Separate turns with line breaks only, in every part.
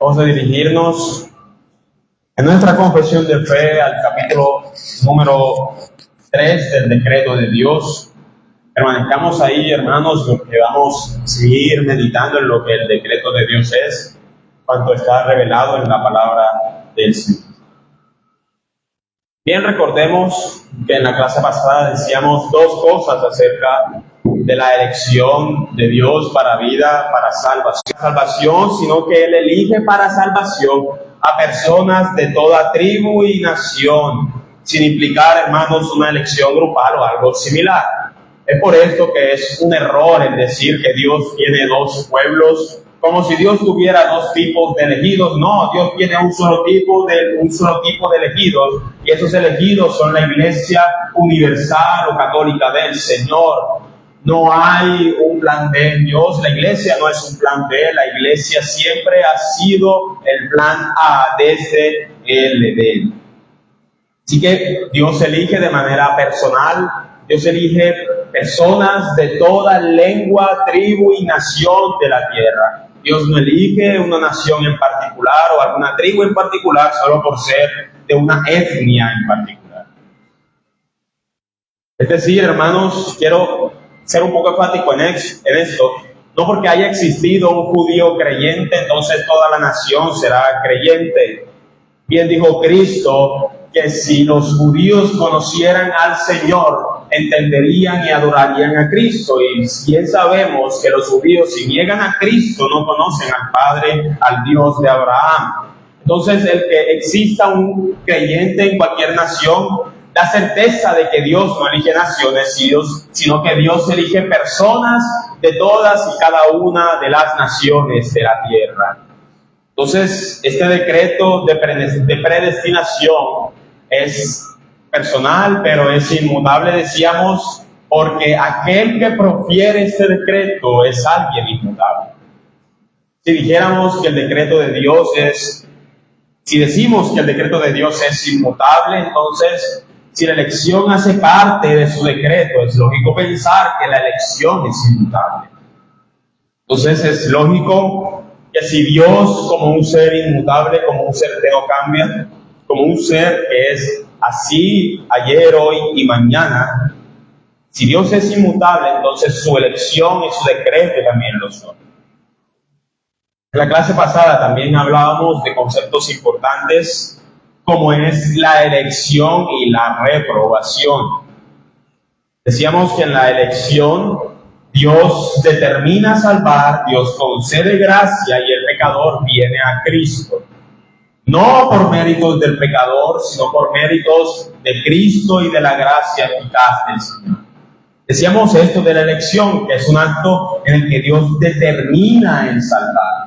Vamos a dirigirnos en nuestra confesión de fe al capítulo número 3 del decreto de Dios. Permanezcamos ahí, hermanos, porque vamos a seguir meditando en lo que el decreto de Dios es, cuanto está revelado en la palabra del Señor. Bien, recordemos que en la clase pasada decíamos dos cosas acerca de la elección de Dios para vida, para salvación, sino que Él elige para salvación a personas de toda tribu y nación, sin implicar, hermanos, una elección grupal o algo similar. Es por esto que es un error el decir que Dios tiene dos pueblos, como si Dios tuviera dos tipos de elegidos. No, Dios tiene un solo tipo de elegidos, y esos elegidos son la Iglesia universal o católica del Señor. No hay un plan B en Dios. La Iglesia no es un plan B. La Iglesia siempre ha sido el plan A desde el Edén. Así que Dios elige de manera personal. Dios elige personas de toda lengua, tribu y nación de la tierra. Dios no elige una nación en particular o alguna tribu en particular solo por ser de una etnia en particular. Es decir, hermanos, quiero ser un poco enfático en esto. No porque haya existido un judío creyente, entonces toda la nación será creyente. Bien dijo Cristo que si los judíos conocieran al Señor, entenderían y adorarían a Cristo. Y bien sabemos que los judíos, si niegan a Cristo, no conocen al Padre, al Dios de Abraham. Entonces, el que exista un creyente en cualquier nación da certeza de que Dios no elige naciones, sino que Dios elige personas de todas y cada una de las naciones de la tierra. Entonces, este decreto de predestinación es personal, pero es inmutable, decíamos, porque aquel que profiere este decreto es alguien inmutable. Si decimos que el decreto de Dios es inmutable, entonces, si la elección hace parte de su decreto, es lógico pensar que la elección es inmutable. Entonces es lógico que si Dios, como un ser inmutable, como un ser que no cambia, como un ser que es así ayer, hoy y mañana, si Dios es inmutable, entonces su elección y su decreto también lo son. En la clase pasada también hablábamos de conceptos importantes como es la elección y la reprobación. Decíamos que en la elección Dios determina salvar, Dios concede gracia y el pecador viene a Cristo. No por méritos del pecador, sino por méritos de Cristo y de la gracia eficaz del Señor. Decíamos esto de la elección, que es un acto en el que Dios determina en salvar.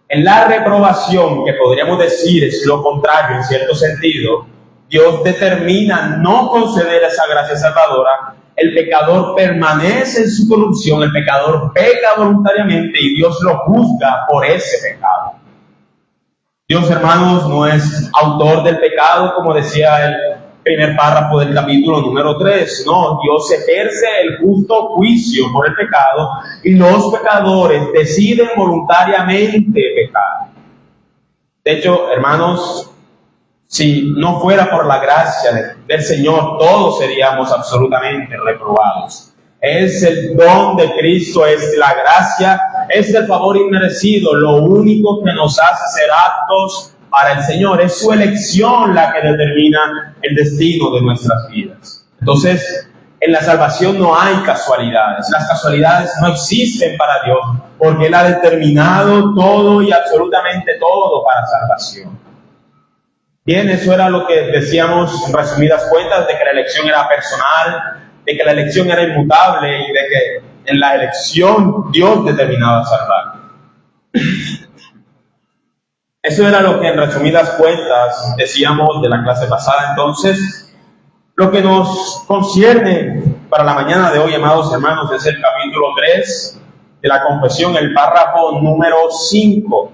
En la reprobación, que podríamos decir es lo contrario en cierto sentido, Dios determina no conceder esa gracia salvadora, el pecador permanece en su corrupción, el pecador peca voluntariamente y Dios lo juzga por ese pecado. Dios, hermanos, no es autor del pecado, como decía el primer párrafo del capítulo número 3. No, Dios ejerce el justo juicio por el pecado y los pecadores deciden voluntariamente pecar. De hecho, hermanos, si no fuera por la gracia del Señor, todos seríamos absolutamente reprobados. Es el don de Cristo, es la gracia, es el favor inmerecido, lo único que nos hace ser aptos para el Señor. Es su elección la que determina el destino de nuestras vidas. Entonces, en la salvación no hay casualidades. Las casualidades no existen para Dios, porque Él ha determinado todo y absolutamente todo para salvación. Bien, eso era lo que decíamos en resumidas cuentas, de que la elección era personal, de que la elección era inmutable y de que en la elección Dios determinaba salvar. Eso era lo que en resumidas cuentas decíamos de la clase pasada. Entonces, lo que nos concierne para la mañana de hoy, amados hermanos, es el capítulo 3 de la confesión, el párrafo número 5.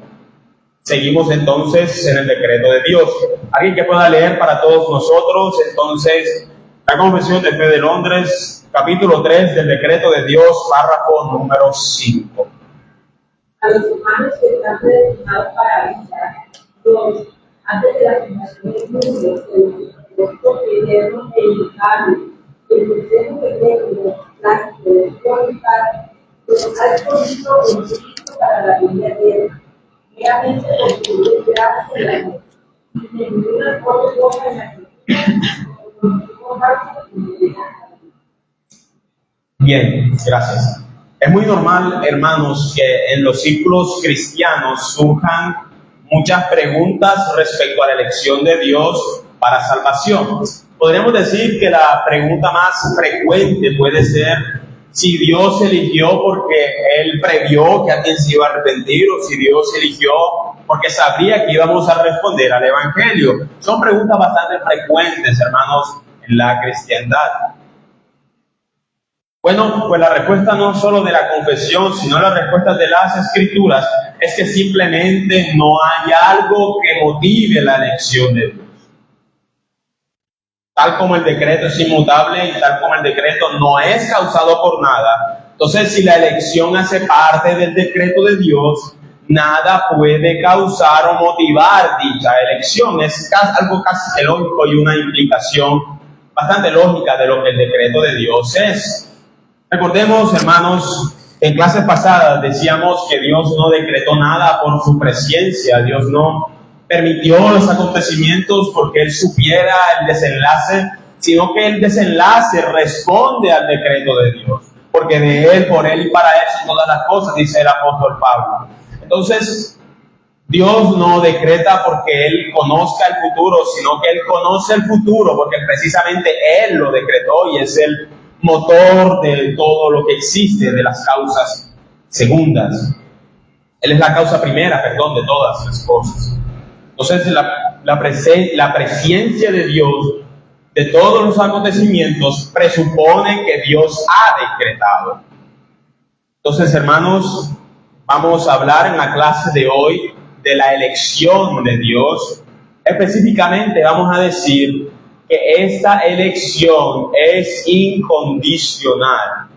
Seguimos entonces en el decreto de Dios. Alguien que pueda leer para todos nosotros, entonces, la confesión de fe de Londres, capítulo 3 del decreto de Dios, párrafo número 5.
A los humanos que están predestinados para vida, antes de la fundación del mundo, nosotros debemos educar el proceso de clásico de voluntad, ha escogido el Cristo para la vida eterna, meramente por su gracia y amor, sin ninguna otra cosa en la que
Bien, gracias. Es muy normal, hermanos, que en los círculos cristianos surjan muchas preguntas respecto a la elección de Dios para salvación. Podríamos decir que la pregunta más frecuente puede ser si Dios eligió porque Él previó que alguien se iba a arrepentir, o si Dios eligió porque sabría que íbamos a responder al Evangelio. Son preguntas bastante frecuentes, hermanos, en la cristiandad. Bueno, pues la respuesta no solo de la confesión, sino la respuesta de las Escrituras es que simplemente no hay algo que motive la elección de Dios. Tal como el decreto es inmutable y tal como el decreto no es causado por nada, entonces si la elección hace parte del decreto de Dios, nada puede causar o motivar dicha elección. Es algo casi lógico y una implicación bastante lógica de lo que el decreto de Dios es. Recordemos, hermanos, en clases pasadas decíamos que Dios no decretó nada por su presciencia. Dios no permitió los acontecimientos porque Él supiera el desenlace, sino que el desenlace responde al decreto de Dios. Porque de Él, por Él y para Él son todas las cosas, dice el apóstol Pablo. Entonces, Dios no decreta porque Él conozca el futuro, sino que Él conoce el futuro porque precisamente Él lo decretó y es el motor de todo lo que existe, de las causas segundas. Él es la causa primera, de todas las cosas. Entonces, la presencia de Dios de todos los acontecimientos presupone que Dios ha decretado. Entonces, hermanos, vamos a hablar en la clase de hoy de la elección de Dios. Específicamente vamos a decir que esta elección es incondicional.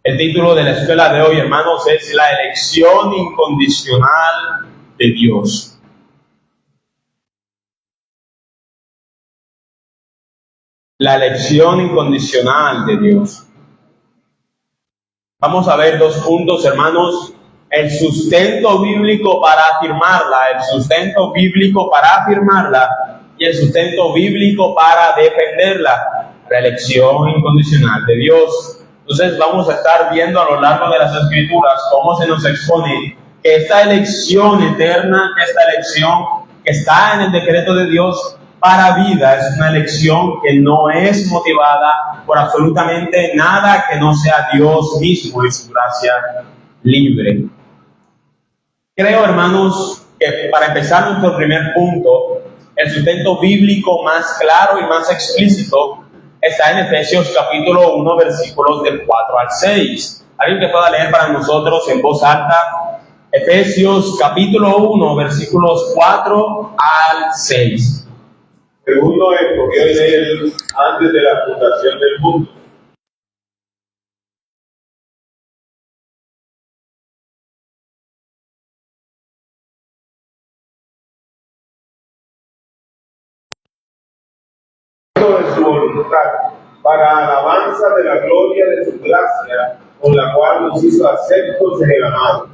El título de la escuela de hoy, hermanos, es la elección incondicional de Dios. La elección incondicional de Dios. Vamos a ver dos puntos, hermanos. El sustento bíblico para afirmarla, y el sustento bíblico para defenderla, la elección incondicional de Dios. Entonces vamos a estar viendo a lo largo de las Escrituras cómo se nos expone que esta elección eterna, que esta elección que está en el decreto de Dios para vida, es una elección que no es motivada por absolutamente nada que no sea Dios mismo y su gracia libre. Creo, hermanos, que para empezar nuestro primer punto, el sustento bíblico más claro y más explícito está en Efesios capítulo 1, versículos del 4 al 6. ¿Alguien que pueda leer para nosotros en voz alta? Efesios capítulo 1, versículos 4 al 6.
Segundo escogió en él antes de la fundación del mundo. De su voluntad, para alabanza de la gloria de su gracia, con la cual nos hizo aceptos en el amado.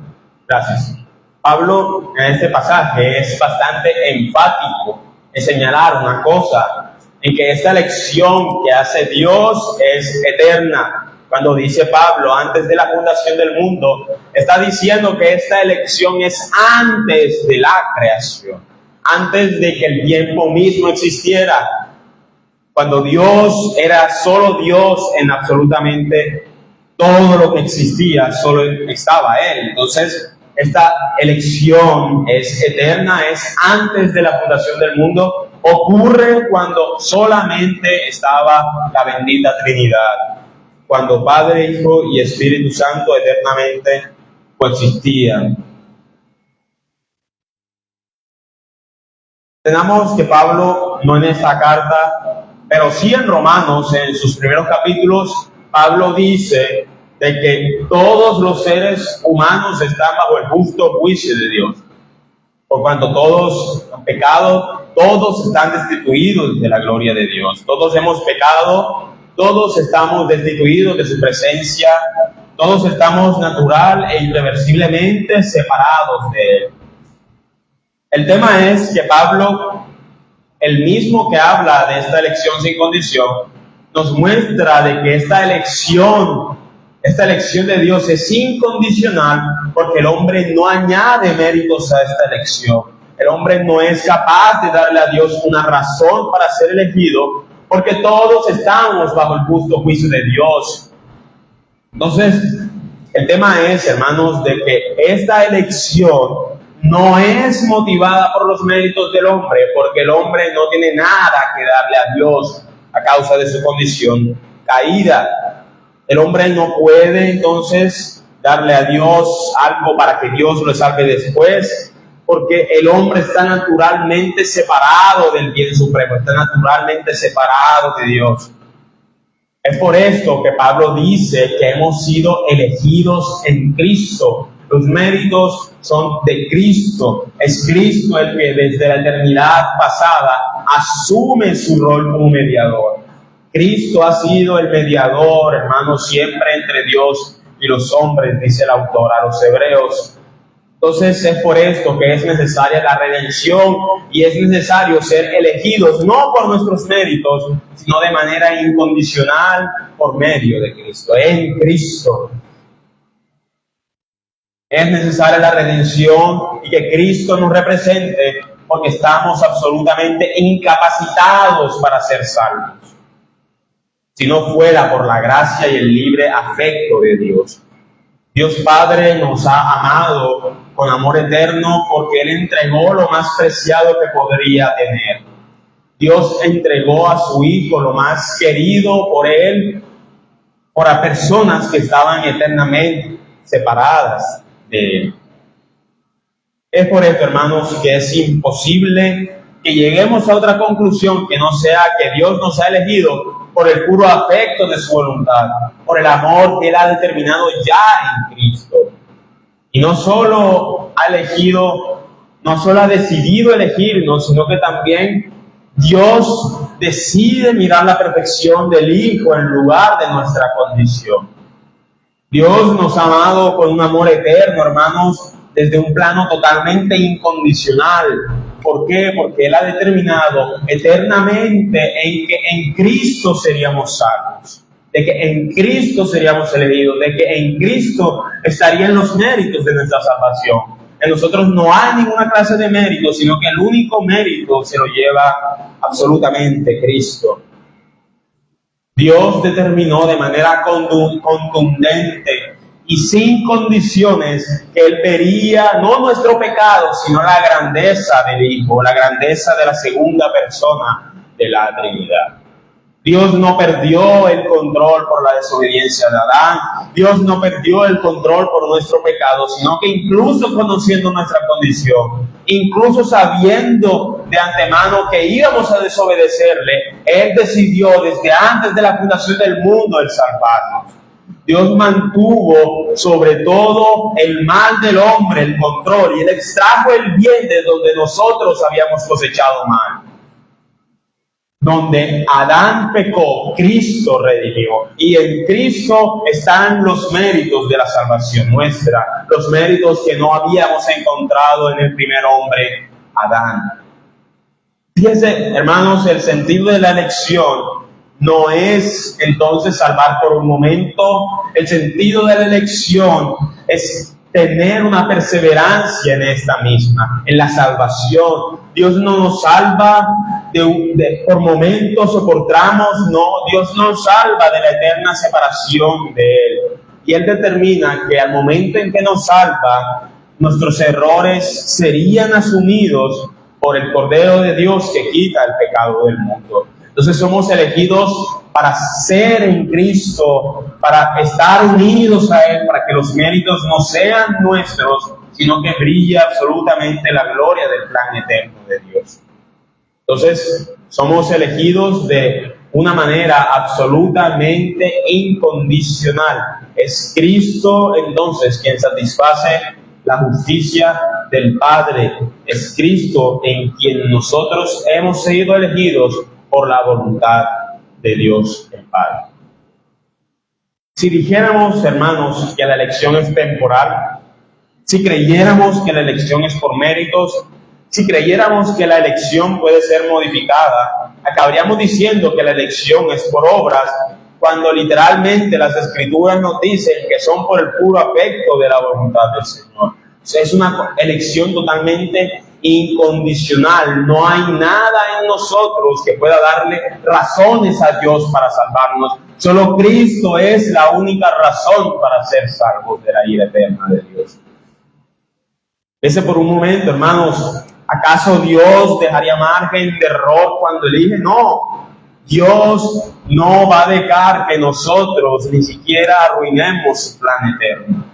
Gracias. Pablo en este pasaje es bastante enfático en señalar una cosa, en que esta elección que hace Dios es eterna. Cuando dice Pablo, antes de la fundación del mundo, está diciendo que esta elección es antes de la creación, antes de que el tiempo mismo existiera. Cuando Dios era solo Dios en absolutamente todo lo que existía, solo estaba Él. Entonces, esta elección es eterna, es antes de la fundación del mundo, ocurre cuando solamente estaba la bendita Trinidad, cuando Padre, Hijo y Espíritu Santo eternamente coexistían. Tenemos que Pablo, no en esta carta, pero sí en Romanos, en sus primeros capítulos, Pablo dice de que todos los seres humanos están bajo el justo juicio de Dios. Por cuanto todos han pecado todos están destituidos de la gloria de Dios. Todos hemos pecado, todos estamos destituidos de su presencia, todos estamos natural e irreversiblemente separados de Él. El tema es que Pablo, el mismo que habla de esta elección sin condición, nos muestra de que esta elección de Dios es incondicional, porque el hombre no añade méritos a esta elección. El hombre no es capaz de darle a Dios una razón para ser elegido, porque todos estamos bajo el justo juicio de Dios. Entonces, el tema es, hermanos, de que esta elección no es motivada por los méritos del hombre, porque el hombre no tiene nada que darle a Dios a causa de su condición caída. El hombre no puede entonces darle a Dios algo para que Dios lo salve después, porque el hombre está naturalmente separado del bien supremo, está naturalmente separado de Dios. Es por esto que Pablo dice que hemos sido elegidos en Cristo. Los méritos son de Cristo. Es Cristo el que desde la eternidad pasada asume su rol como mediador. Cristo ha sido el mediador, hermanos, siempre entre Dios y los hombres, dice el autor a los hebreos. Entonces es por esto que es necesaria la redención y es necesario ser elegidos, no por nuestros méritos, sino de manera incondicional por medio de Cristo, en Cristo. Es necesaria la redención y que Cristo nos represente, porque estamos absolutamente incapacitados para ser salvos, si no fuera por la gracia y el libre afecto de Dios. Dios Padre nos ha amado con amor eterno porque Él entregó lo más preciado que podría tener. Dios entregó a su Hijo lo más querido por Él, por a personas que estaban eternamente separadas de Él. Es por esto, hermanos, que es imposible que lleguemos a otra conclusión que no sea que Dios nos ha elegido por el puro afecto de su voluntad, por el amor que Él ha determinado ya en Cristo. Y no solo ha elegido, no solo ha decidido elegirnos, sino que también Dios decide mirar la perfección del Hijo en lugar de nuestra condición. Dios nos ha amado con un amor eterno, hermanos, desde un plano totalmente incondicional. ¿Por qué? Porque Él ha determinado eternamente en que en Cristo seríamos salvos, de que en Cristo seríamos elegidos, de que en Cristo estarían los méritos de nuestra salvación. En nosotros no hay ninguna clase de mérito, sino que el único mérito se lo lleva absolutamente Cristo. Dios determinó de manera contundente y sin condiciones que Él vería no nuestro pecado, sino la grandeza del Hijo, la grandeza de la segunda persona de la Trinidad. Dios no perdió el control por la desobediencia de Adán. Dios no perdió el control por nuestro pecado, sino que incluso conociendo nuestra condición, incluso sabiendo de antemano que íbamos a desobedecerle, Él decidió desde antes de la fundación del mundo el salvarnos. Dios mantuvo sobre todo el mal del hombre, el control, y Él extrajo el bien de donde nosotros habíamos cosechado mal. Donde Adán pecó, Cristo redimió. Y en Cristo están los méritos de la salvación nuestra, los méritos que no habíamos encontrado en el primer hombre, Adán. Fíjense, hermanos, el sentido de la elección no es entonces salvar por un momento. El sentido de la elección es tener una perseverancia en esta misma, en la salvación. Dios no nos salva por momentos o por tramos, no. Dios nos salva de la eterna separación de Él. Y Él determina que al momento en que nos salva, nuestros errores serían asumidos por el Cordero de Dios que quita el pecado del mundo. Entonces somos elegidos para ser en Cristo, para estar unidos a Él, para que los méritos no sean nuestros, sino que brille absolutamente la gloria del plan eterno de Dios. Entonces somos elegidos de una manera absolutamente incondicional. Es Cristo entonces quien satisface la justicia del Padre. Es Cristo en quien nosotros hemos sido elegidos por la voluntad de Dios el Padre. Si dijéramos, hermanos, que la elección es temporal, si creyéramos que la elección es por méritos, si creyéramos que la elección puede ser modificada, acabaríamos diciendo que la elección es por obras, cuando literalmente las Escrituras nos dicen que son por el puro afecto de la voluntad del Señor. O sea, es una elección totalmente incondicional. No hay nada en nosotros que pueda darle razones a Dios para salvarnos. Solo Cristo es la única razón para ser salvos de la ira eterna de Dios. Ese por un momento, hermanos, ¿acaso Dios dejaría margen de error cuando elige? No. Dios no va a dejar que nosotros ni siquiera arruinemos su plan eterno.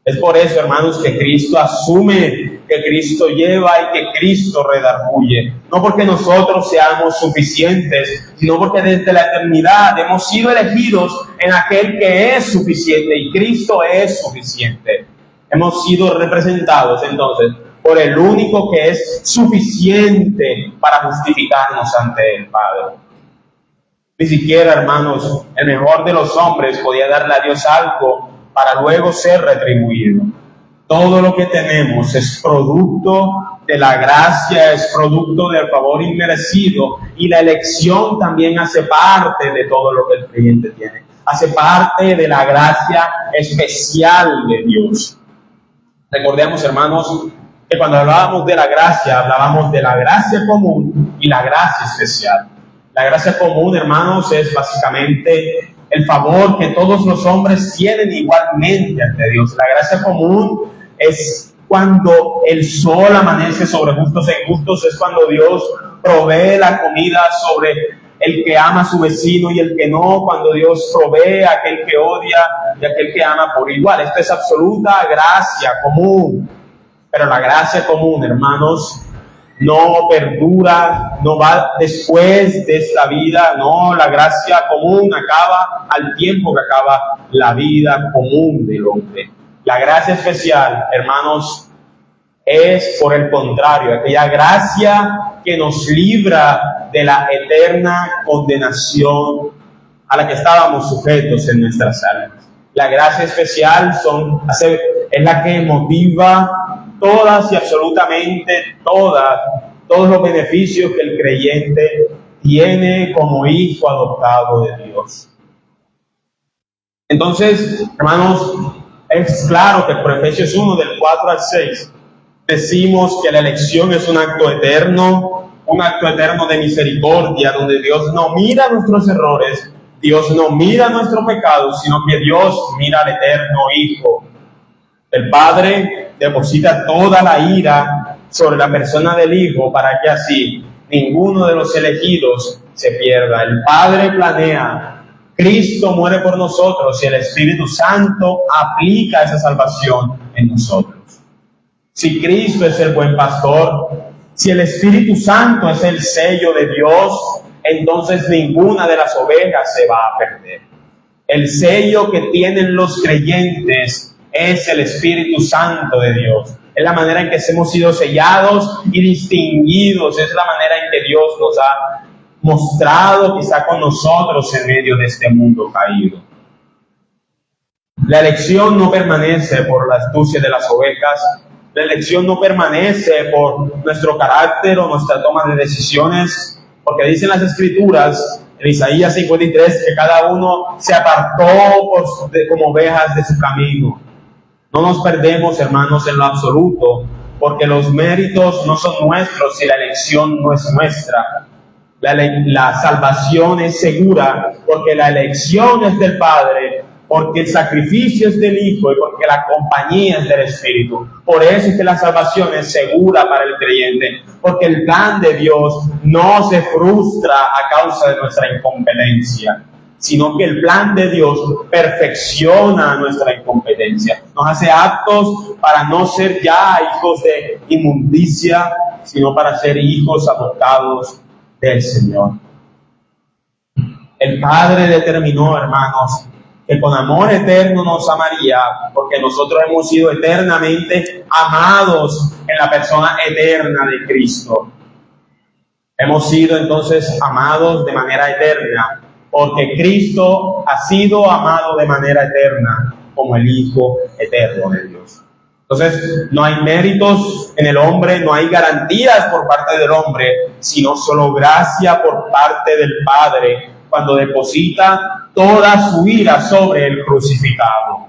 Es por eso, hermanos, que Cristo asume, que Cristo lleva y que Cristo redarguye. No porque nosotros seamos suficientes, sino porque desde la eternidad hemos sido elegidos en aquel que es suficiente, y Cristo es suficiente. Hemos sido representados entonces por el único que es suficiente para justificarnos ante el Padre. Ni siquiera, hermanos, el mejor de los hombres podía darle a Dios algo para luego ser retribuido. Todo lo que tenemos es producto de la gracia, es producto del favor inmerecido, y la elección también hace parte de todo lo que el creyente tiene. Hace parte de la gracia especial de Dios. Recordemos, hermanos, que cuando hablábamos de la gracia común y la gracia especial. La gracia común, hermanos, es básicamente el favor que todos los hombres tienen igualmente ante Dios. La gracia común es cuando el sol amanece sobre justos e injustos, es cuando Dios provee la comida sobre el que ama a su vecino y el que no, cuando Dios provee a aquel que odia y a aquel que ama por igual. Esta es absoluta gracia común. Pero la gracia común, hermanos, no perdura, no va después de esta vida. No, la gracia común acaba al tiempo que acaba la vida común del hombre. La gracia especial, hermanos, es por el contrario, aquella gracia que nos libra de la eterna condenación a la que estábamos sujetos en nuestras almas. La gracia especial es la que motiva todas y absolutamente todos los beneficios que el creyente tiene como hijo adoptado de Dios. Entonces, hermanos, es claro que por Efesios 1, del 4 al 6, decimos que la elección es un acto eterno de misericordia, donde Dios no mira nuestros errores, Dios no mira nuestro pecado, sino que Dios mira al eterno Hijo. El Padre deposita toda la ira sobre la persona del Hijo para que así ninguno de los elegidos se pierda. El Padre planea, Cristo muere por nosotros y el Espíritu Santo aplica esa salvación en nosotros. Si Cristo es el buen pastor, si el Espíritu Santo es el sello de Dios, entonces ninguna de las ovejas se va a perder. El sello que tienen los creyentes es el Espíritu Santo de Dios. Es la manera en que hemos sido sellados y distinguidos. Es la manera en que Dios nos ha mostrado que está con nosotros en medio de este mundo caído. La elección no permanece por la astucia de las ovejas. La elección no permanece por nuestro carácter o nuestra toma de decisiones, porque dicen las Escrituras en Isaías 53 que cada uno se apartó como ovejas de su camino. No nos perdemos, hermanos, en lo absoluto, porque los méritos no son nuestros y la elección no es nuestra. La salvación es segura porque la elección es del Padre, porque el sacrificio es del Hijo y porque la compañía es del Espíritu. Por eso es que la salvación es segura para el creyente, porque el plan de Dios no se frustra a causa de nuestra incompetencia, sino que el plan de Dios perfecciona nuestra incompetencia. Nos hace aptos para no ser ya hijos de inmundicia, sino para ser hijos adoptados del Señor. El Padre determinó, hermanos, que con amor eterno nos amaría, porque nosotros hemos sido eternamente amados en la persona eterna de Cristo. Hemos sido entonces amados de manera eterna, porque Cristo ha sido amado de manera eterna como el Hijo eterno de Dios. Entonces, no hay méritos en el hombre, no hay garantías por parte del hombre, sino solo gracia por parte del Padre, cuando deposita toda su ira sobre el crucificado.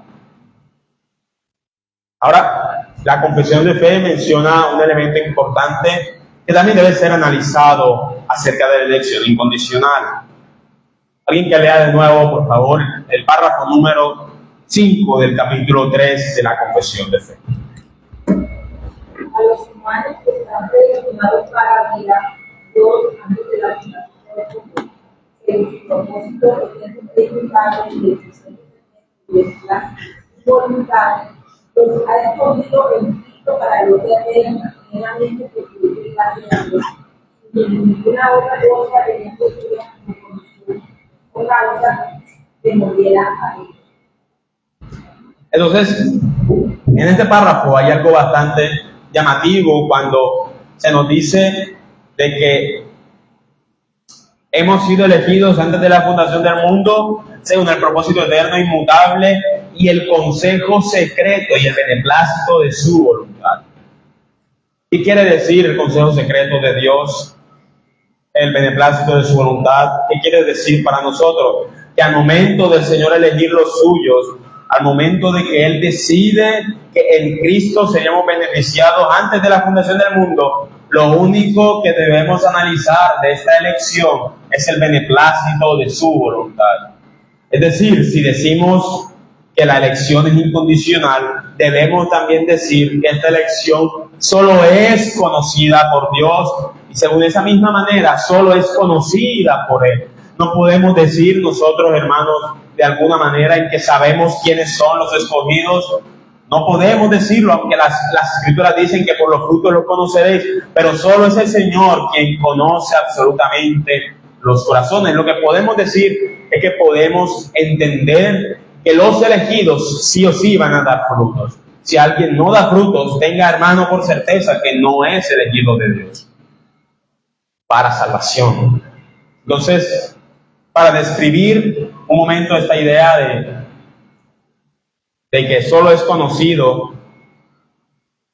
Ahora, la confesión de fe menciona un elemento importante que también debe ser analizado acerca de la elección incondicional. Alguien que lea de nuevo, por favor, el párrafo número 5 del capítulo 3 de la confesión de fe.
A los humanos que están predestinados para vida, Dios, antes de la fundación del mundo, que en su propósito es inmutable de sus seres y de su voluntad, los ha escogido en Cristo para gloria eterna, plenamente por su gracia de Dios, sin ninguna otra cosa teniendo su vida o causa que muriera a él.
Entonces, en este párrafo hay algo bastante llamativo cuando se nos dice de que hemos sido elegidos antes de la fundación del mundo según el propósito eterno, inmutable y el consejo secreto y el beneplácito de su voluntad. ¿Qué quiere decir el consejo secreto de Dios? El beneplácito de su voluntad. ¿Qué quiere decir para nosotros? Que al momento del Señor elegir los suyos, al momento de que Él decide que en Cristo seríamos beneficiados antes de la fundación del mundo, lo único que debemos analizar de esta elección es el beneplácito de su voluntad. Es decir, si decimos que la elección es incondicional, debemos también decir que esta elección solo es conocida por Dios y según esa misma manera solo es conocida por Él. No podemos decir nosotros, hermanos, de alguna manera en que sabemos quiénes son los escogidos. No podemos decirlo, aunque las escrituras dicen que por los frutos los conoceréis, pero solo es el Señor quien conoce absolutamente los corazones. Lo que podemos decir es que podemos entender que los elegidos sí o sí van a dar frutos. Si alguien no da frutos, tenga, hermano, por certeza que no es elegido de Dios para salvación. Entonces, para describir un momento esta idea de que solo es conocido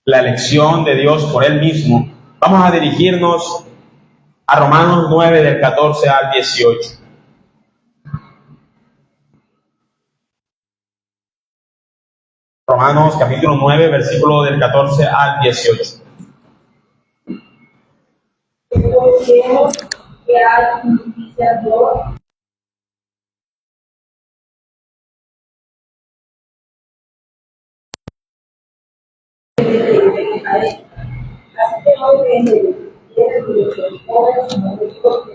la elección de Dios por Él mismo, vamos a dirigirnos a Romanos 9 del 14 al 18. Romanos capítulo 9, versículo del 14 al 18.
Conocemos que hay injusticia en Dios. Así que no depende de los jóvenes, sino de Dios que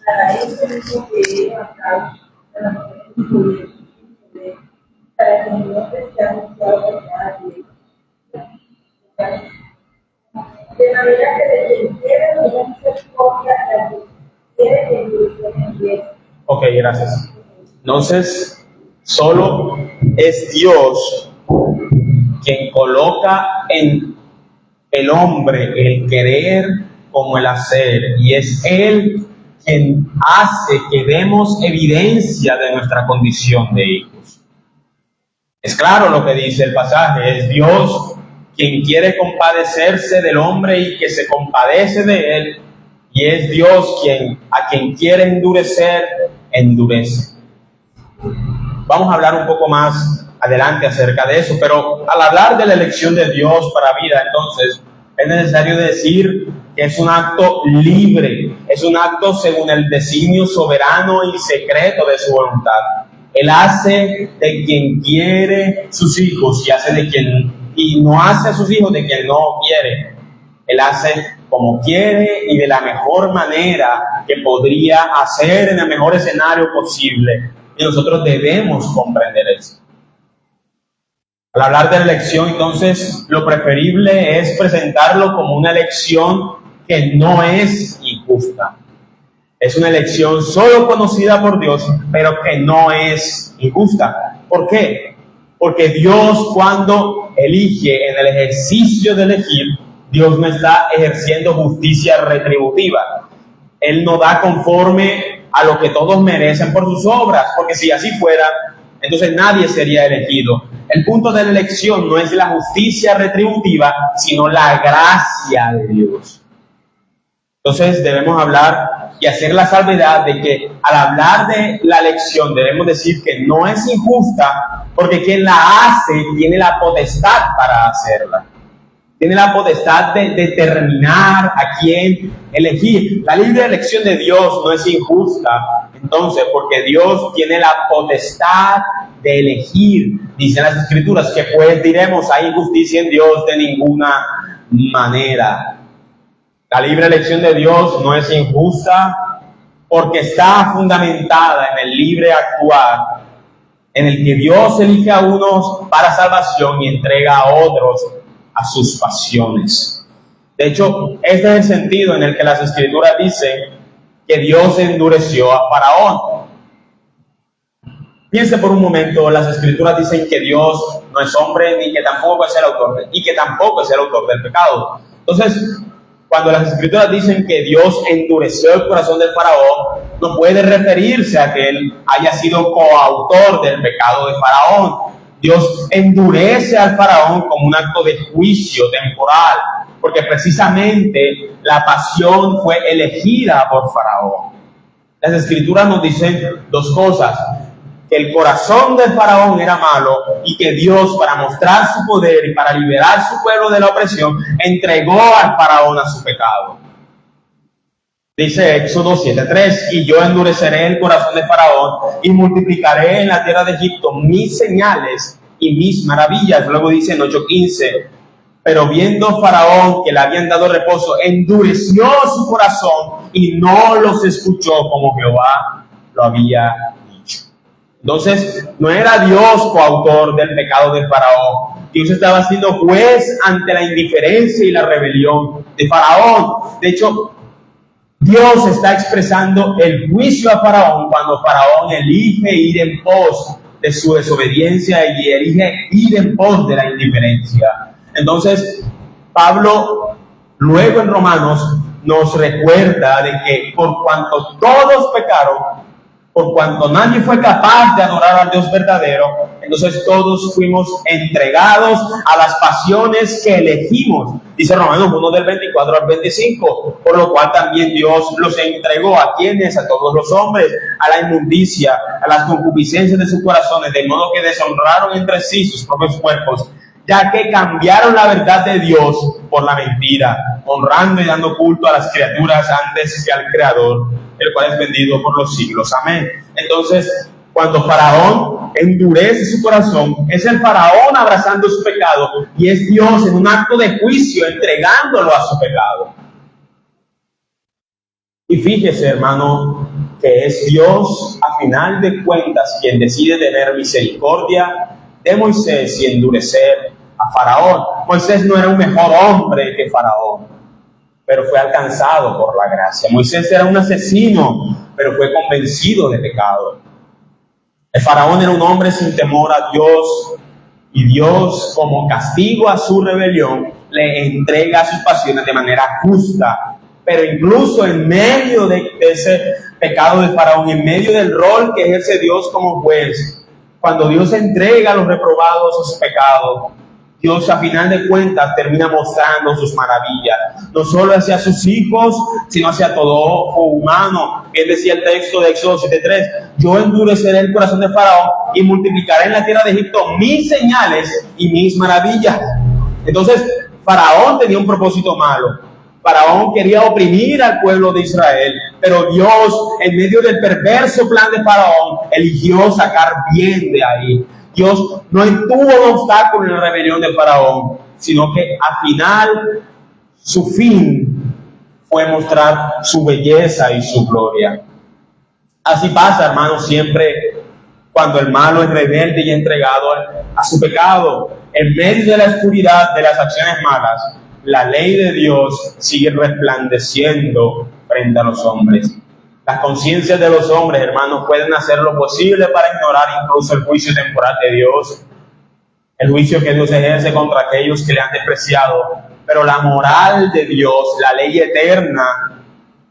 para eso mismo que he levantado, para que no se anunciado por nadie. De manera que de quien quiere no misericordia, la que quiere que endurezca en bien.
Ok, gracias. Entonces, solo es Dios quien coloca en el hombre el querer como el hacer, y es Él quien hace que demos evidencia de nuestra condición de hijos. Es claro lo que dice el pasaje, es Dios quien quiere compadecerse del hombre y que se compadece de él, y es Dios a quien quiere endurecer, endurece. Vamos a hablar un poco más adelante acerca de eso, pero al hablar de la elección de Dios para vida, entonces, es necesario decir que es un acto libre, es un acto según el designio soberano y secreto de su voluntad. Él hace de quien quiere sus hijos y no hace a sus hijos de quien no quiere. Él hace como quiere y de la mejor manera que podría hacer en el mejor escenario posible. Y nosotros debemos comprender eso. Al hablar de la elección, entonces, lo preferible es presentarlo como una elección que no es injusta. Es una elección solo conocida por Dios, pero que no es injusta. ¿Por qué? Porque Dios, cuando elige, en el ejercicio de elegir, Dios no está ejerciendo justicia retributiva. Él no da conforme a lo que todos merecen por sus obras, porque si así fuera, entonces nadie sería elegido. El punto de la elección no es la justicia retributiva, sino la gracia de Dios. Entonces debemos hablar y hacer la salvedad de que al hablar de la elección debemos decir que no es injusta, porque quien la hace tiene la potestad para hacerla. Tiene la potestad de determinar a quién elegir. La libre elección de Dios no es injusta, entonces, porque Dios tiene la potestad de elegir. Dicen las Escrituras que pues diremos, hay injusticia en Dios de ninguna manera. La libre elección de Dios no es injusta porque está fundamentada en el libre actuar, en el que Dios elige a unos para salvación y entrega a otros a sus pasiones. De hecho, este es el sentido en el que las Escrituras dicen que Dios endureció a Faraón. Piense por un momento, las Escrituras dicen que Dios no es hombre ni que tampoco es el autor del pecado. Entonces, cuando las Escrituras dicen que Dios endureció el corazón del Faraón, no puede referirse a que él haya sido coautor del pecado de Faraón. Dios endurece al Faraón como un acto de juicio temporal, porque precisamente la pasión fue elegida por Faraón. Las Escrituras nos dicen dos cosas: que el corazón del Faraón era malo y que Dios, para mostrar su poder y para liberar a su pueblo de la opresión, entregó al Faraón a su pecado. Dice Éxodo 7:3, y yo endureceré el corazón de Faraón y multiplicaré en la tierra de Egipto mis señales y mis maravillas. Luego dice en 8:15, pero viendo Faraón que le habían dado reposo, endureció su corazón y no los escuchó como Jehová lo había dicho. Entonces, no era Dios coautor del pecado de Faraón. Dios estaba siendo juez ante la indiferencia y la rebelión de Faraón. De hecho, Dios está expresando el juicio a Faraón cuando Faraón elige ir en pos de su desobediencia y elige ir en pos de la indiferencia. Entonces, Pablo, luego en Romanos, nos recuerda de que por cuanto todos pecaron, por cuanto nadie fue capaz de adorar al Dios verdadero, entonces todos fuimos entregados a las pasiones que elegimos. Dice Romanos 1 del 24 al 25, por lo cual también Dios los entregó a quienes, a todos los hombres, a la inmundicia, a las concupiscencias de sus corazones, de modo que deshonraron entre sí sus propios cuerpos, ya que cambiaron la verdad de Dios por la mentira, honrando y dando culto a las criaturas antes que al Creador, el cual es bendito por los siglos. Amén. Entonces, cuando Faraón endurece su corazón, es el Faraón abrazando su pecado y es Dios en un acto de juicio entregándolo a su pecado. Y fíjese, hermano, que es Dios, a final de cuentas, quien decide tener misericordia de Moisés y endurecer a Faraón. Moisés no era un mejor hombre que Faraón, pero fue alcanzado por la gracia. Moisés era un asesino, pero fue convencido de pecado. El Faraón era un hombre sin temor a Dios, y Dios, como castigo a su rebelión, le entrega sus pasiones de manera justa. Pero incluso en medio de ese pecado de Faraón, en medio del rol que ejerce Dios como juez, cuando Dios entrega a los reprobados a su pecado, Dios a final de cuentas termina mostrando sus maravillas, no solo hacia sus hijos, sino hacia todo ojo humano. Bien decía el texto de Éxodo 7:3, yo endureceré el corazón de Faraón y multiplicaré en la tierra de Egipto mis señales y mis maravillas. Entonces, Faraón tenía un propósito malo. Faraón quería oprimir al pueblo de Israel, pero Dios, en medio del perverso plan de Faraón, eligió sacar bien de ahí. Dios no tuvo un obstáculo en la rebelión de Faraón, sino que al final su fin fue mostrar su belleza y su gloria. Así pasa, hermanos, siempre cuando el malo es rebelde y entregado a su pecado. En medio de la oscuridad de las acciones malas, la ley de Dios sigue resplandeciendo frente a los hombres. Las conciencias de los hombres, hermanos, pueden hacer lo posible para ignorar incluso el juicio temporal de Dios, el juicio que Dios ejerce contra aquellos que le han despreciado, pero la moral de Dios, la ley eterna,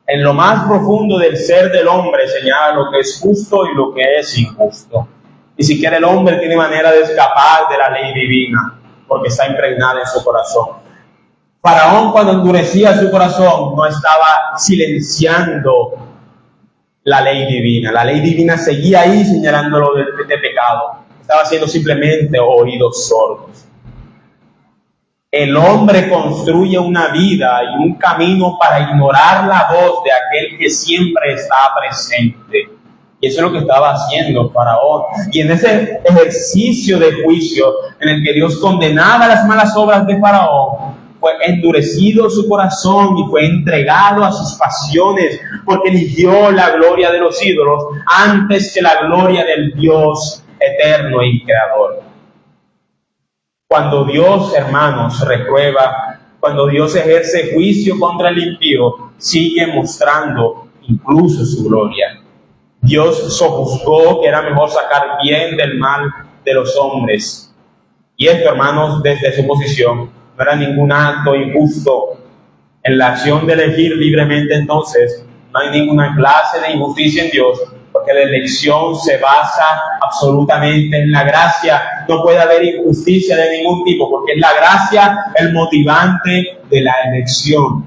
en lo más profundo del ser del hombre señala lo que es justo y lo que es injusto. Ni siquiera el hombre tiene manera de escapar de la ley divina, porque está impregnada en su corazón. Faraón, cuando endurecía su corazón, no estaba silenciando la ley divina. La ley divina seguía ahí señalándolo de pecado. Estaba haciendo simplemente oídos sordos. El hombre construye una vida y un camino para ignorar la voz de aquel que siempre está presente. Y eso es lo que estaba haciendo Faraón. Y en ese ejercicio de juicio en el que Dios condenaba las malas obras de Faraón, fue endurecido su corazón y fue entregado a sus pasiones, porque eligió la gloria de los ídolos antes que la gloria del Dios eterno y creador. Cuando Dios, hermanos, reprueba, cuando Dios ejerce juicio contra el impío, sigue mostrando incluso su gloria. Dios sojuzgó que era mejor sacar bien del mal de los hombres. Y esto, hermanos, desde su posición, no era ningún acto injusto. En la acción de elegir libremente, entonces, no hay ninguna clase de injusticia en Dios, porque la elección se basa absolutamente en la gracia. No puede haber injusticia de ningún tipo, porque es la gracia el motivante de la elección.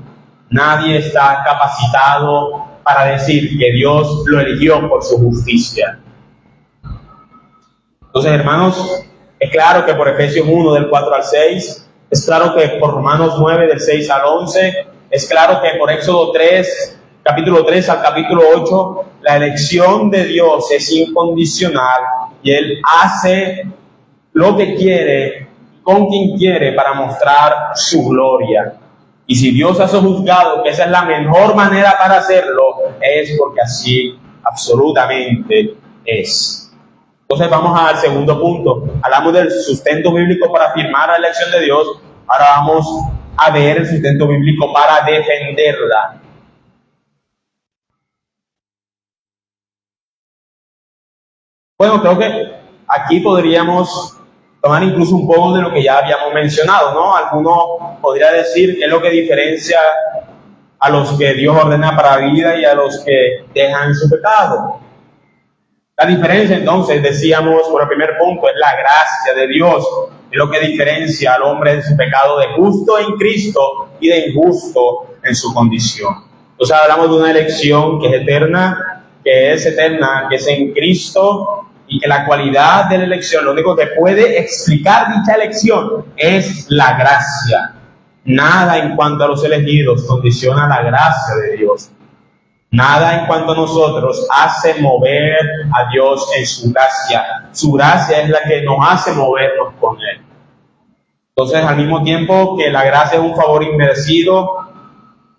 Nadie está capacitado para decir que Dios lo eligió por su justicia. Entonces, hermanos, es claro que por Efesios 1, del 4 al 6, es claro que por Romanos 9, del 6 al 11, es claro que por Éxodo 3, capítulo 3 al capítulo 8, la elección de Dios es incondicional y Él hace lo que quiere, con quien quiere, para mostrar su gloria. Y si Dios ha sojuzgado que esa es la mejor manera para hacerlo, es porque así absolutamente es. Entonces vamos al segundo punto. Hablamos del sustento bíblico para afirmar la elección de Dios. Ahora vamos a ver el sustento bíblico para defenderla. Bueno, creo que aquí podríamos tomar incluso un poco de lo que ya habíamos mencionado, ¿no? Alguno podría decir qué es lo que diferencia a los que Dios ordena para vida y a los que dejan su pecado. La diferencia, entonces, decíamos, por el primer punto, es la gracia de Dios. Es lo que diferencia al hombre de su pecado de justo en Cristo y de injusto en su condición. Entonces hablamos de una elección que es eterna, que es en Cristo, y que la cualidad de la elección, lo único que puede explicar dicha elección es la gracia. Nada en cuanto a los elegidos condiciona la gracia de Dios. Nada en cuanto a nosotros hace mover a Dios en su gracia. Su gracia es la que nos hace movernos con Él. Entonces, al mismo tiempo que la gracia es un favor inmerecido,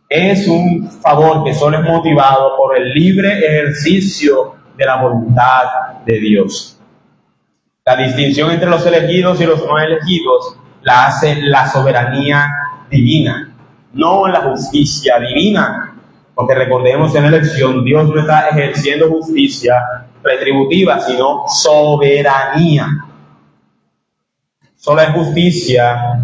es un favor que solo es motivado por el libre ejercicio de la voluntad de Dios. La distinción entre los elegidos y los no elegidos la hace la soberanía divina, no la justicia divina. Porque recordemos, en la elección Dios no está ejerciendo justicia retributiva, sino soberanía. Solo hay justicia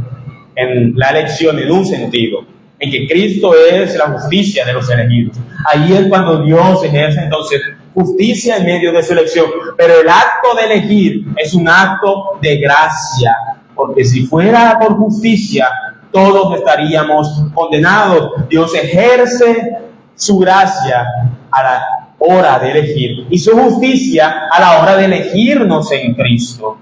en la elección en un sentido, en que Cristo es la justicia de los elegidos. Ahí es cuando Dios ejerce entonces justicia en medio de su elección. Pero el acto de elegir es un acto de gracia, porque si fuera por justicia, todos estaríamos condenados. Dios ejerce su gracia a la hora de elegir y su justicia a la hora de elegirnos en Cristo.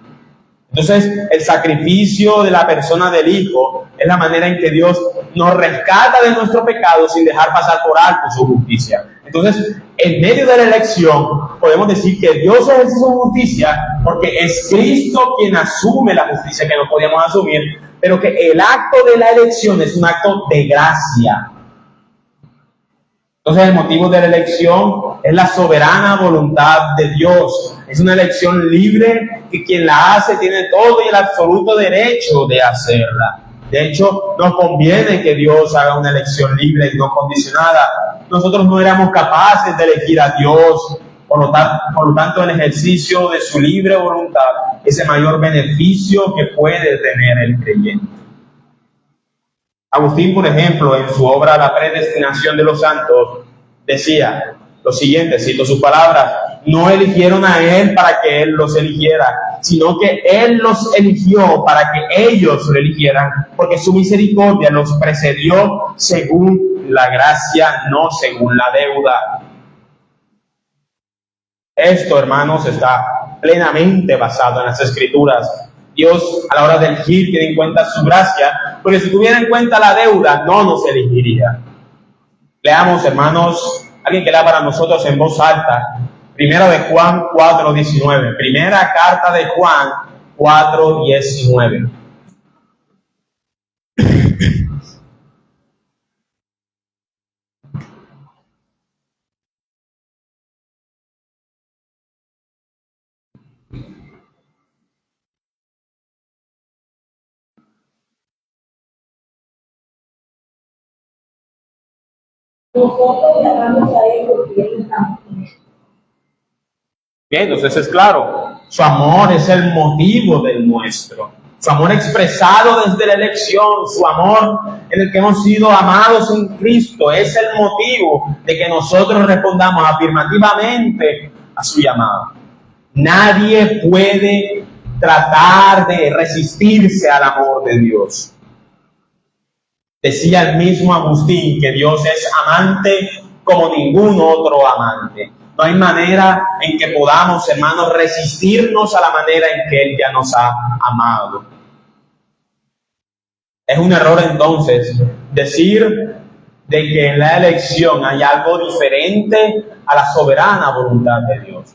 Entonces, el sacrificio de la persona del Hijo es la manera en que Dios nos rescata de nuestro pecado sin dejar pasar por alto su justicia. Entonces, en medio de la elección, podemos decir que Dios ejerce su justicia porque es Cristo quien asume la justicia que no podíamos asumir, pero que el acto de la elección es un acto de gracia. Entonces, el motivo de la elección es la soberana voluntad de Dios. Es una elección libre y quien la hace tiene todo y el absoluto derecho de hacerla. De hecho, nos conviene que Dios haga una elección libre y no condicionada. nosotros no éramos capaces de elegir a Dios. Por lo tanto, el ejercicio de su libre voluntad es el mayor beneficio que puede tener el creyente. Agustín, por ejemplo, en su obra La predestinación de los santos, decía lo siguiente, cito sus palabras: no eligieron a él para que él los eligiera, sino que él los eligió para que ellos lo eligieran, porque su misericordia los precedió según la gracia, no según la deuda. Esto, hermanos, está plenamente basado en las Escrituras. Dios, a la hora de elegir, tiene en cuenta su gracia, porque si tuviera en cuenta la deuda, no nos elegiría. Leamos, hermanos, alguien que lea para nosotros en voz alta, Primera de Juan 4:19. Primera carta de Juan 4:19.
Nosotros llamamos a él porque él es amor.
Bien, entonces es claro, su amor es el motivo del nuestro. Su amor expresado desde la elección, su amor en el que hemos sido amados en Cristo, es el motivo de que nosotros respondamos afirmativamente a su llamado. Nadie puede tratar de resistirse al amor de Dios. Decía el mismo Agustín que Dios es amante como ningún otro amante. No hay manera en que podamos, hermanos, resistirnos a la manera en que Él ya nos ha amado. Es un error entonces decir de que en la elección hay algo diferente a la soberana voluntad de Dios.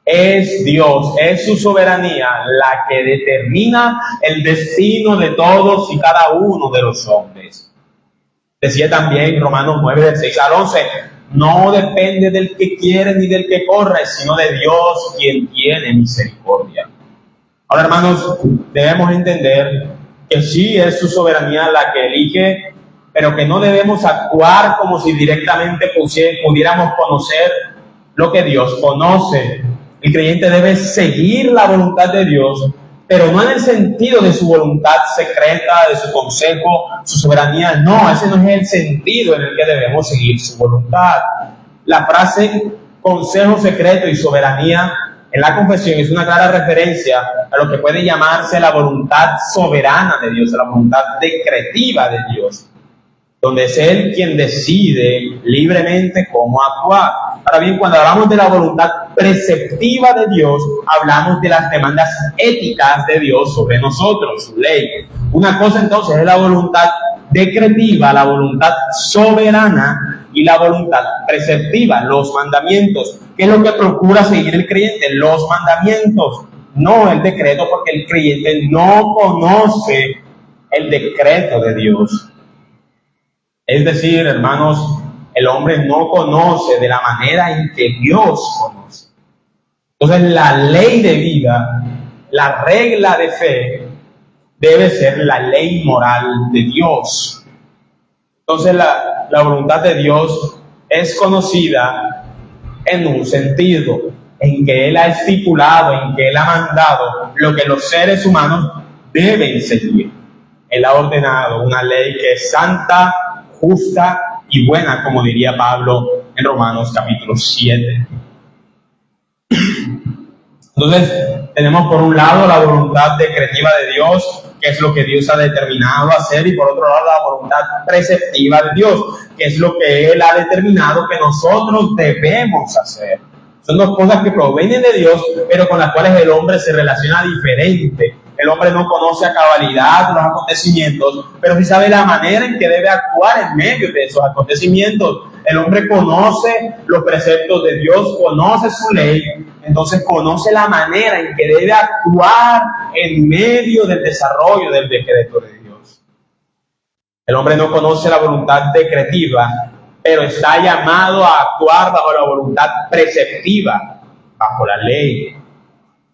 Es Dios, es su soberanía la que determina el destino de todos y cada uno de los hombres. Decía también Romanos 9, del 6 al 11, no depende del que quiere ni del que corre, sino de Dios quien tiene misericordia. Ahora, hermanos, debemos entender que sí es su soberanía la que elige, pero que no debemos actuar como si directamente pudiéramos conocer lo que Dios conoce. El creyente debe seguir la voluntad de Dios, pero no en el sentido de su voluntad secreta, de su consejo, su soberanía. No, ese no es el sentido en el que debemos seguir su voluntad. La frase consejo secreto y soberanía en la confesión es una clara referencia a lo que puede llamarse la voluntad soberana de Dios, la voluntad decretiva de Dios, donde es Él quien decide libremente cómo actuar. Ahora bien, cuando hablamos de la voluntad preceptiva de Dios, hablamos de las demandas éticas de Dios sobre nosotros, su ley. Una cosa entonces es la voluntad decretiva, la voluntad soberana y la voluntad preceptiva, los mandamientos. ¿Qué es lo que procura seguir el creyente? Los mandamientos, no el decreto, porque el creyente no conoce el decreto de Dios. Es decir, hermanos, el hombre no conoce de la manera en que Dios conoce. Entonces, la ley de vida, la regla de fe, debe ser la ley moral de Dios. Entonces, la voluntad de Dios es conocida en un sentido, en que Él ha estipulado, en que Él ha mandado lo que los seres humanos deben seguir. Él ha ordenado una ley que es santa, justa y buena, como diría Pablo en Romanos capítulo 7. Entonces, tenemos por un lado la voluntad decretiva de Dios, que es lo que Dios ha determinado hacer, y por otro lado la voluntad preceptiva de Dios, que es lo que Él ha determinado que nosotros debemos hacer. Son dos cosas que provienen de Dios, pero con las cuales el hombre se relaciona diferente. El hombre no conoce a cabalidad los acontecimientos, pero sí sabe la manera en que debe actuar en medio de esos acontecimientos. El hombre conoce los preceptos de Dios, conoce su ley, entonces conoce la manera en que debe actuar en medio del desarrollo del decreto de Dios. El hombre no conoce la voluntad decretiva, pero está llamado a actuar bajo la voluntad preceptiva, bajo la ley.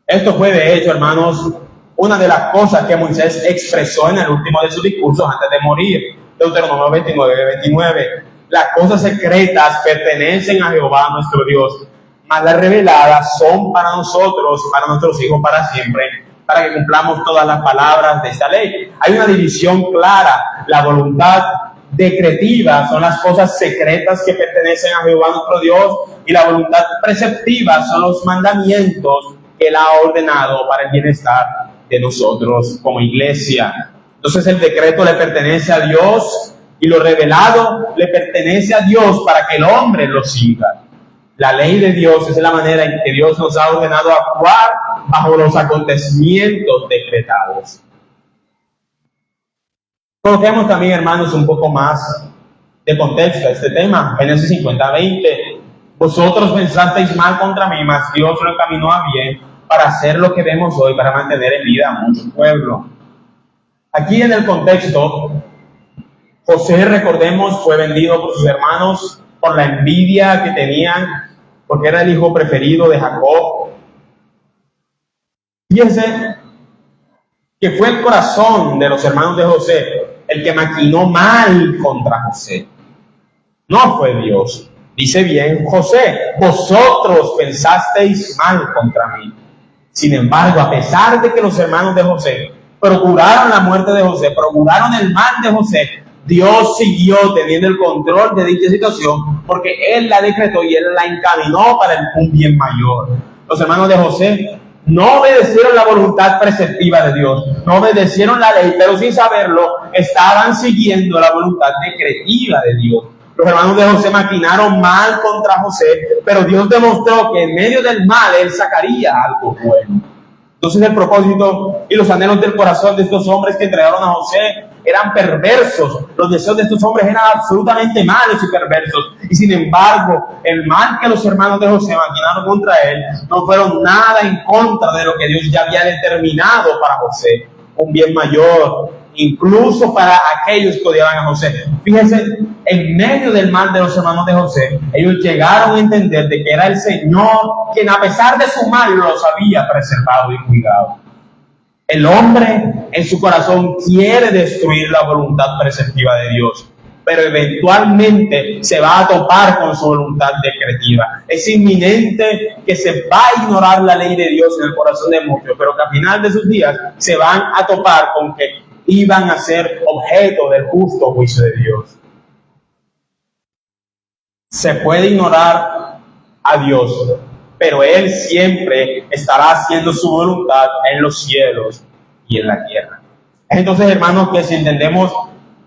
Esto fue, de hecho, hermanos, una de las cosas que Moisés expresó en el último de sus discursos antes de morir. Deuteronomio 29:29. las cosas secretas pertenecen a Jehová nuestro Dios, mas las reveladas son para nosotros, para nuestros hijos para siempre, para que cumplamos todas las palabras de esta ley. Hay una división clara. La voluntad decretiva son las cosas secretas que pertenecen a Jehová nuestro Dios, y la voluntad preceptiva son los mandamientos que Él ha ordenado para el bienestar de nosotros como iglesia. Entonces el decreto le pertenece a Dios y lo revelado le pertenece a Dios para que el hombre lo siga. La ley de Dios es la manera en que Dios nos ha ordenado actuar bajo los acontecimientos decretados. Coloquemos también, hermanos, un poco más de contexto a este tema. Génesis 50:20. Vosotros pensasteis mal contra mí, mas Dios lo encaminó a bien para hacer lo que vemos hoy, para mantener en vida a mucho pueblo. Aquí en el contexto, José, recordemos, fue vendido por sus hermanos por la envidia que tenían, porque era el hijo preferido de Jacob. Fíjense que fue el corazón de los hermanos de José el que maquinó mal contra José. No fue Dios. Dice bien José: vosotros pensasteis mal contra mí. Sin embargo, a pesar de que los hermanos de José procuraron la muerte de José, procuraron el mal de José, Dios siguió teniendo el control de dicha situación, porque Él la decretó y Él la encaminó para un bien mayor. Los hermanos de José no obedecieron la voluntad preceptiva de Dios, no obedecieron la ley, pero sin saberlo estaban siguiendo la voluntad decretiva de Dios. Los hermanos de José maquinaron mal contra José, pero Dios demostró que en medio del mal Él sacaría algo bueno. Entonces el propósito y los anhelos del corazón de estos hombres que entregaron a José eran perversos. Los deseos de estos hombres eran absolutamente malos y perversos. Y sin embargo, el mal que los hermanos de José maquinaron contra él no fueron nada en contra de lo que Dios ya había determinado para José. Un bien mayor, incluso para aquellos que odiaban a José. Fíjense, en medio del mal de los hermanos de José, ellos llegaron a entender de que era el Señor quien, a pesar de su mal, los había preservado y cuidado. El hombre en su corazón quiere destruir la voluntad preceptiva de Dios, pero eventualmente se va a topar con su voluntad decretiva. Es inminente que se va a ignorar la ley de Dios en el corazón de muchos, pero que al final de sus días se van a topar con que iban a ser objeto del justo juicio de Dios. Se puede ignorar a Dios, pero Él siempre estará haciendo su voluntad en los cielos y en la tierra. Entonces, hermanos, que si entendemos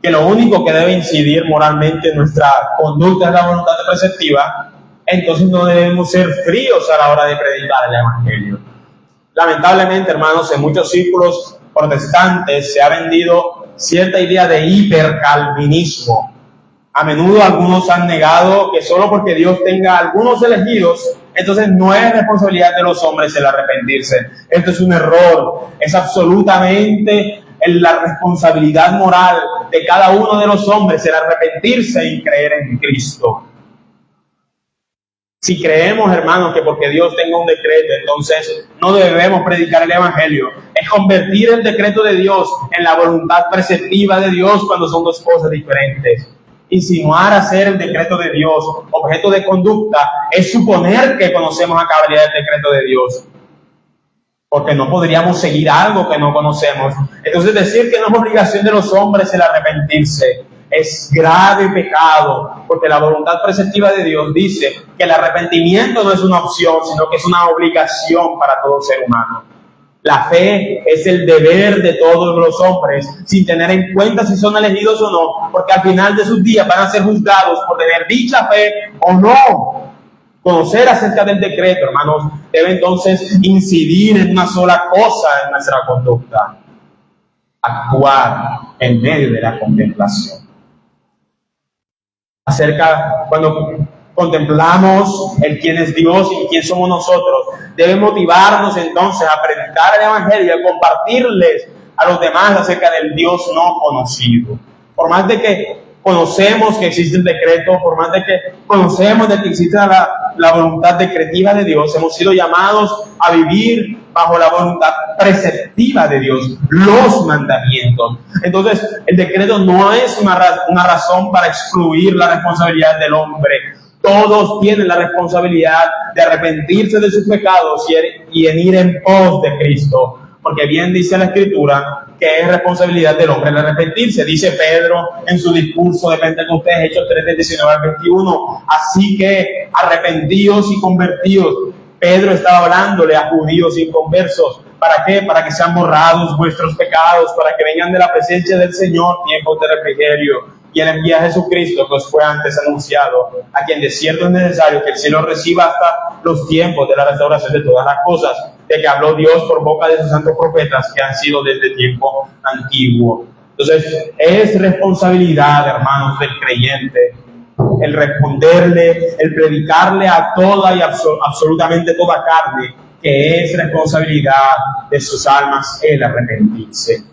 que lo único que debe incidir moralmente en nuestra conducta es la voluntad preceptiva, entonces no debemos ser fríos a la hora de predicar el Evangelio. Lamentablemente, hermanos, en muchos círculos protestantes se ha vendido cierta idea de hipercalvinismo. A menudo algunos han negado que solo porque Dios tenga algunos elegidos, entonces no es responsabilidad de los hombres el arrepentirse. Esto es un error. Es absolutamente la responsabilidad moral de cada uno de los hombres el arrepentirse y creer en Cristo. Si creemos, hermanos, que porque Dios tenga un decreto, entonces no debemos predicar el Evangelio, es convertir el decreto de Dios en la voluntad preceptiva de Dios cuando son dos cosas diferentes. Insinuar hacer el decreto de Dios objeto de conducta es suponer que conocemos a cabalidad el decreto de Dios, porque no podríamos seguir algo que no conocemos. Entonces decir que no es obligación de los hombres el arrepentirse es grave pecado, porque la voluntad preceptiva de Dios dice que el arrepentimiento no es una opción, sino que es una obligación para todo ser humano. La fe es el deber de todos los hombres, sin tener en cuenta si son elegidos o no, porque al final de sus días van a ser juzgados por tener dicha fe o no. Conocer acerca del decreto, hermanos, debe entonces incidir en una sola cosa en nuestra conducta: actuar en medio de la contemplación. Cuando contemplamos el quién es Dios y quién somos nosotros, debe motivarnos entonces a predicar el Evangelio y a compartirles a los demás acerca del Dios no conocido. Por más de que conocemos que existe el decreto, por más de que conocemos de que existe la voluntad decretiva de Dios, hemos sido llamados a vivir bajo la voluntad preceptiva de Dios, los mandamientos. Entonces, el decreto no es una razón para excluir la responsabilidad del hombre. Todos tienen la responsabilidad de arrepentirse de sus pecados y en ir en pos de Cristo. Porque bien dice la Escritura que es responsabilidad del hombre el arrepentirse. Dice Pedro en su discurso de Pentecostés, Hechos 3, 19 al 21. Así que arrepentíos y convertíos. Pedro estaba hablándole a judíos inconversos. ¿Para qué? Para que sean borrados vuestros pecados, para que vengan de la presencia del Señor tiempos de refrigerio. Y Él envía a Jesucristo, que os fue antes anunciado, a quien de cierto es necesario que el cielo reciba hasta los tiempos de la restauración de todas las cosas, de que habló Dios por boca de sus santos profetas que han sido desde tiempo antiguo. Entonces, es responsabilidad, hermanos, del creyente el responderle, el predicarle a toda y absolutamente toda carne, que es responsabilidad de sus almas el arrepentirse.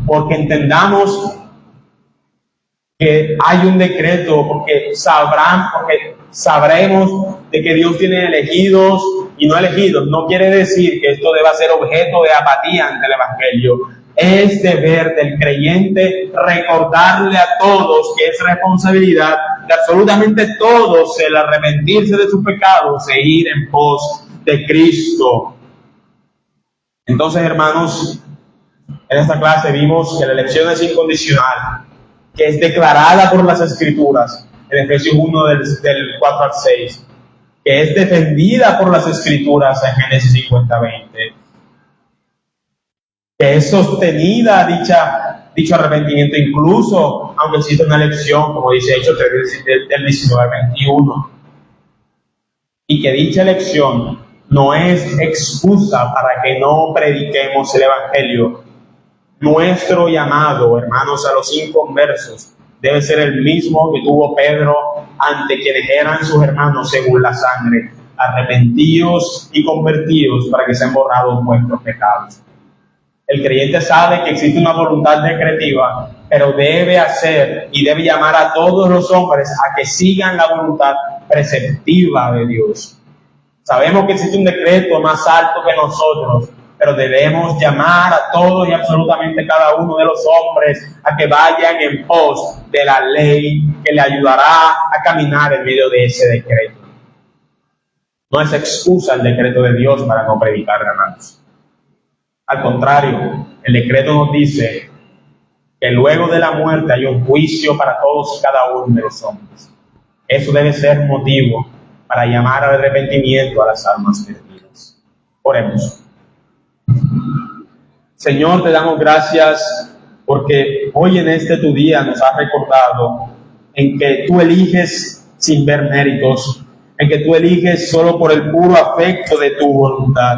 Porque entendamos que hay un decreto, porque sabremos de que Dios tiene elegidos y no elegidos. No quiere decir que esto deba ser objeto de apatía ante el Evangelio. Es deber del creyente recordarle a todos que es responsabilidad de absolutamente todos el arrepentirse de sus pecados e ir en pos de Cristo. Entonces, hermanos, en esta clase vimos que la elección es incondicional, que es declarada por las Escrituras, en Efesios 1 del 4 al 6, que es defendida por las Escrituras en Génesis 50:20, que es sostenida dicho arrepentimiento incluso aunque existe una elección, como dice Hechos 3 del 19 al 21, y que dicha elección no es excusa para que no prediquemos el Evangelio. Nuestro llamado, hermanos, a los inconversos debe ser el mismo que tuvo Pedro ante quienes eran sus hermanos según la sangre: arrepentíos y convertíos para que sean borrados vuestros pecados. El creyente sabe que existe una voluntad decretiva, pero debe hacer y debe llamar a todos los hombres a que sigan la voluntad preceptiva de Dios. Sabemos que existe un decreto más alto que nosotros, pero debemos llamar a todos y absolutamente cada uno de los hombres a que vayan en pos de la ley que le ayudará a caminar en medio de ese decreto. No es excusa el decreto de Dios para no predicar, hermanos. Al contrario, el decreto nos dice que luego de la muerte hay un juicio para todos y cada uno de los hombres. Eso debe ser motivo para llamar al arrepentimiento a las almas perdidas. Oremos. Señor, te damos gracias porque hoy en este tu día nos has recordado en que tú eliges sin ver méritos, en que tú eliges solo por el puro afecto de tu voluntad.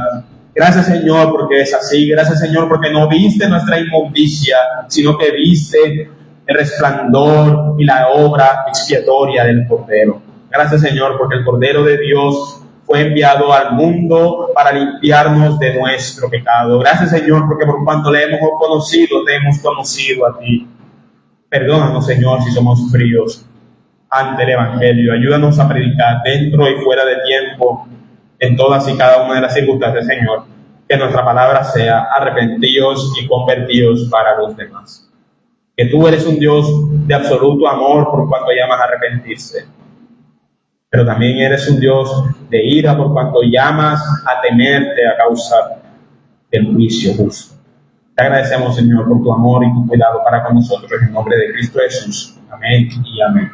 Gracias, Señor, porque es así. Gracias, Señor, porque no viste nuestra inmundicia, sino que viste el resplandor y la obra expiatoria del Cordero. Gracias, Señor, porque el Cordero de Dios fue enviado al mundo para limpiarnos de nuestro pecado. Gracias, Señor, porque por cuanto le hemos conocido, te hemos conocido a ti. Perdónanos, Señor, si somos fríos ante el Evangelio. Ayúdanos a predicar dentro y fuera de tiempo, en todas y cada una de las circunstancias, Señor. Que nuestra palabra sea arrepentidos y convertidos para los demás. Que tú eres un Dios de absoluto amor por cuanto llamas a arrepentirse, pero también eres un Dios de ira por cuanto llamas a temerte a causa del juicio justo. Te agradecemos, Señor, por tu amor y tu cuidado para con nosotros, en nombre de Cristo Jesús. Amén y amén.